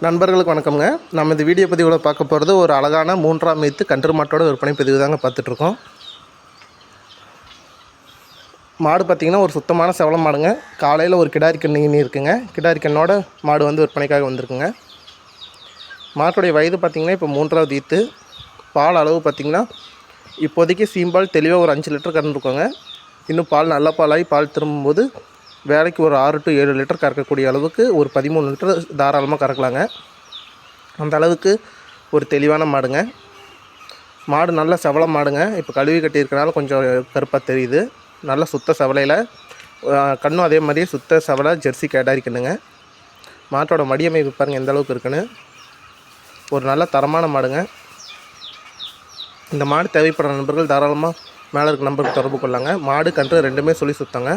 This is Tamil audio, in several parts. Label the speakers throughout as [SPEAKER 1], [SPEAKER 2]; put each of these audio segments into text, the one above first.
[SPEAKER 1] நண்பர்களுக்கு வணக்கம்ங்க. நம்ம இந்த வீடியோ பதிவில் பார்க்க போகிறது ஒரு அழகான 3ஆம் ஈத்து கன்று மாட்டோட விற்பனை பதிவு தாங்க பார்த்துட்ருக்கோம். மாடு பார்த்திங்கன்னா ஒரு சுத்தமான செவல மாடுங்க. காலையில் ஒரு கிடாரி கண்ணு இருக்குங்க. கிடாரி கண்ணோட மாடு வந்து விற்பனைக்காக வந்திருக்குங்க. மாட்டுடைய வயது பார்த்திங்கன்னா இப்போ 3ஆவது ஈத்து. பால் அளவு பார்த்திங்கன்னா இப்போதைக்கு சீம்பால் தெளிவாக ஒரு 5 லிட்டர் கறந்துருக்கோங்க. இன்னும் பால் நல்ல பாலாகி பால் திரும்பும்போது வேலைக்கு ஒரு 6 to 7 லிட்டர் கறக்கக்கூடிய அளவுக்கு ஒரு 13 லிட்டர் தாராளமாக கறக்கலாங்க. அந்த அளவுக்கு ஒரு தெளிவான மாடுங்க. மாடு நல்ல செவல மாடுங்க. இப்போ கழுவி கட்டியிருக்கனால கொஞ்சம் கருப்பாக தெரியுது. நல்ல சுத்த செவலையில் கண்ணும் அதே மாதிரியே சுத்த செவலை ஜெர்சி கேடாரி கண்ணுங்க. மாட்டோட மடியமைப்பு பாருங்கள் எந்த அளவுக்கு இருக்குன்னு. ஒரு நல்ல தரமான மாடுங்க. இந்த மாடு தேவைப்படுற நண்பர்கள் தாராளமாக மேலே இருக்க நம்பருக்கு தொடர்பு கொள்ளாங்க. மாடு கன்று ரெண்டுமே சொல்லி சுத்தங்க.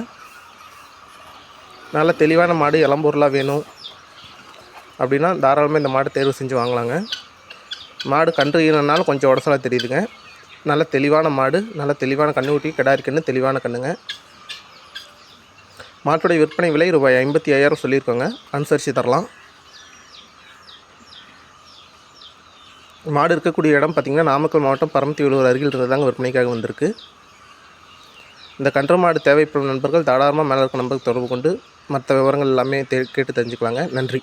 [SPEAKER 1] நல்ல தெளிவான மாடு இளம்பொருளாக வேணும் அப்படின்னா தாராளமாக இந்த மாடு தேர்வு செஞ்சு வாங்கலாங்க. மாடு கன்று ஈனனாலும் கொஞ்சம் உடசலாக தெரியுதுங்க. நல்ல தெளிவான மாடு, நல்ல தெளிவான கண்ணுக்குட்டி, கிடாரி கன்று, தெளிவான கண்ணுங்க. மாட்டுடைய விற்பனை விலை ரூபாய் 55,000 சொல்லியிருக்கோங்க. அனுசரித்து தரலாம். மாடு இருக்கக்கூடிய இடம் பார்த்திங்கன்னா நாமக்கல் மாவட்டம் பரமத்திவேலூர் அருகில் இருந்ததாங்க விற்பனைக்காக வந்திருக்கு. இந்த கன்று மாடு தேவைப்படும் நண்பர்கள் தாராளமாக மேலே இருக்க நம்பருக்கு தொடர்பு கொண்டு மற்ற விவரங்கள் எல்லாமே கேட்டு தெரிஞ்சுக்கலாங்க. நன்றி.